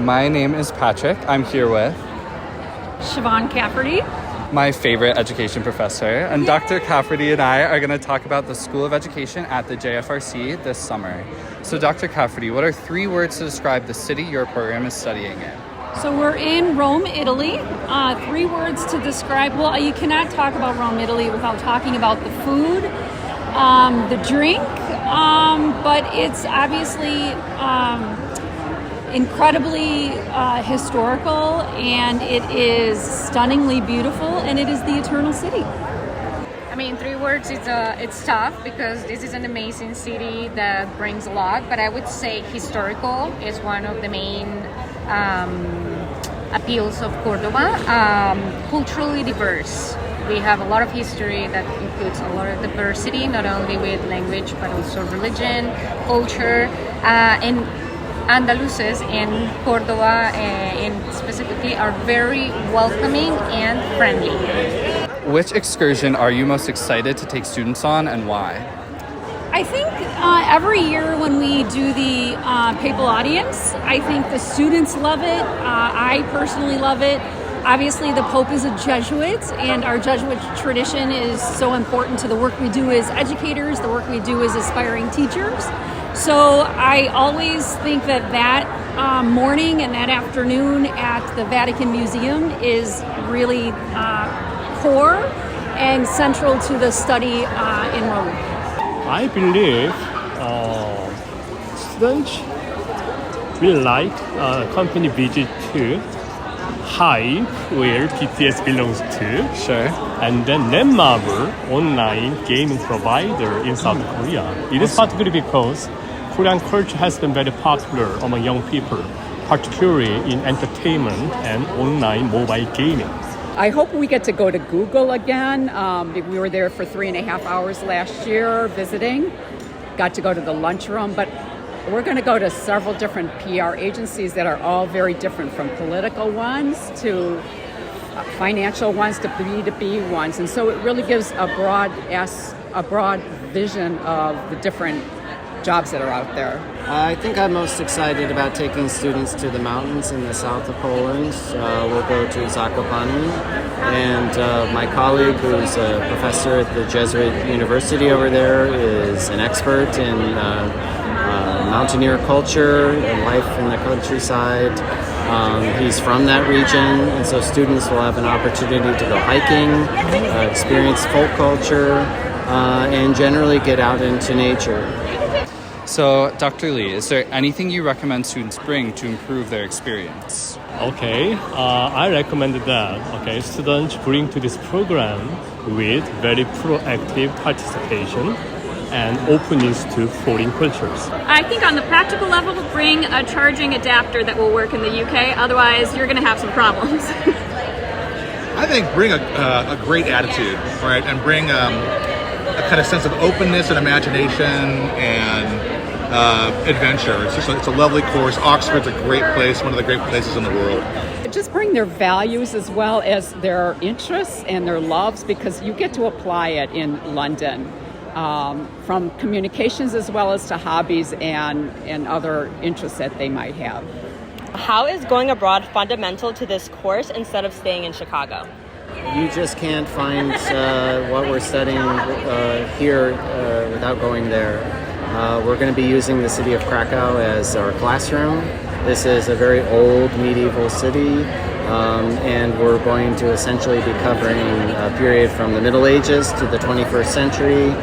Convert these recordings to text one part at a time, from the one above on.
My name is Patrick. I'm here with Siobhan Cafferty. my favorite education professor. And Dr. Cafferty and I are going to talk about the School of Education at the JFRC this summer. So Dr. Cafferty, what are 3 words to describe the city your program is studying in? So we're in Rome, Italy. 3 words to describe, well, you cannot talk about Rome, Italy without talking about the food, the drink, but it's obviously incredibly historical, and it is stunningly beautiful, and it is the Eternal City. I mean, 3 words, it's tough because this is an amazing city that brings a lot, but I would say historical is one of the main appeals of Cordoba. Culturally diverse. We have a lot of history that includes a lot of diversity, not only with language, but also religion, culture, and Andaluces in Cordoba specifically are very welcoming and friendly. Which excursion are you most excited to take students on and why? I think every year when we do the papal audience, I think the students love it. I personally love it. Obviously, the Pope is a Jesuit, and our Jesuit tradition is so important to the work we do as educators, the work we do as aspiring teachers. So I always think that morning and that afternoon at the Vatican Museum is really core and central to the study in Rome. I believe students will like company visit to Hive, where BTS belongs to. Sure. And then Netmarble, online gaming provider in South Korea. It is particularly because Korean culture has been very popular among young people, particularly in entertainment and online mobile gaming. I hope we get to go to Google again. We were there for 3.5 hours last year visiting. Got to go to the lunchroom, but we're going to go to several different PR agencies that are all very different, from political ones to financial ones to B2B ones. And so it really gives a broad vision of the different jobs that are out there. I think I'm most excited about taking students to the mountains in the south of Poland. We'll go to Zakopane, and my colleague, who's a professor at the Jesuit University over there, is an expert in mountaineer culture and life in the countryside. He's from that region, and so students will have an opportunity to go hiking, experience folk culture, and generally get out into nature. So, Dr. Lee, is there anything you recommend students bring to improve their experience? Okay, I recommend that students bring to this program with very proactive participation and openness to foreign cultures. I think on the practical level, bring a charging adapter that will work in the UK, otherwise you're going to have some problems. I think bring a great attitude, right, and bring a kind of sense of openness and imagination and adventure. It's a lovely course. Oxford's a great place, one of the great places in the world. Just bring their values as well as their interests and their loves, because you get to apply it in London, from communications as well as to hobbies and other interests that they might have. How is going abroad fundamental to this course instead of staying in Chicago? You just can't find what we're studying here without going there. We're going to be using the city of Krakow as our classroom. This is a very old medieval city, and we're going to essentially be covering a period from the Middle Ages to the 21st century,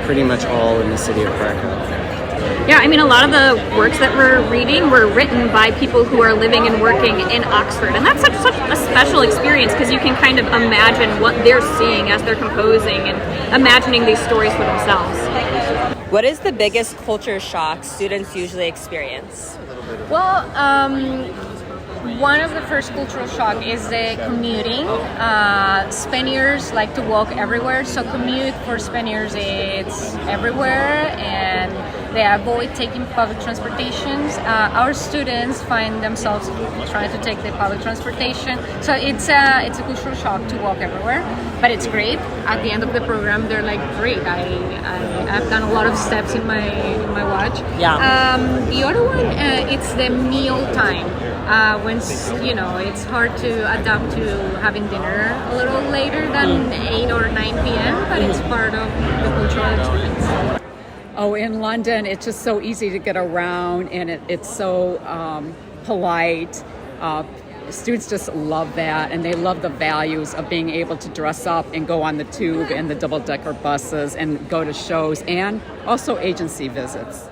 pretty much all in the city of Krakow. Yeah, I mean, a lot of the works that we're reading were written by people who are living and working in Oxford. And that's such a special experience, because you can kind of imagine what they're seeing as they're composing and imagining these stories for themselves. What is the biggest culture shock students usually experience? Well, one of the first cultural shock is the commuting. Spaniards like to walk everywhere, so commute for Spaniards, it's everywhere, and They avoid taking public transportations. Our students find themselves trying to take the public transportation. So it's a cultural shock to walk everywhere, but it's great. At the end of the program, they're like, great, I've done a lot of steps in my watch. Yeah. The other one, it's the meal time. When it's hard to adapt to having dinner a little later than 8 or 9 p.m., but it's part of the cultural experience. Oh, in London, it's just so easy to get around, and it's so polite. Students just love that, and they love the values of being able to dress up and go on the tube and the double-decker buses and go to shows and also agency visits.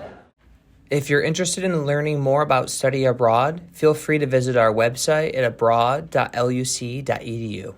If you're interested in learning more about study abroad, feel free to visit our website at abroad.luc.edu.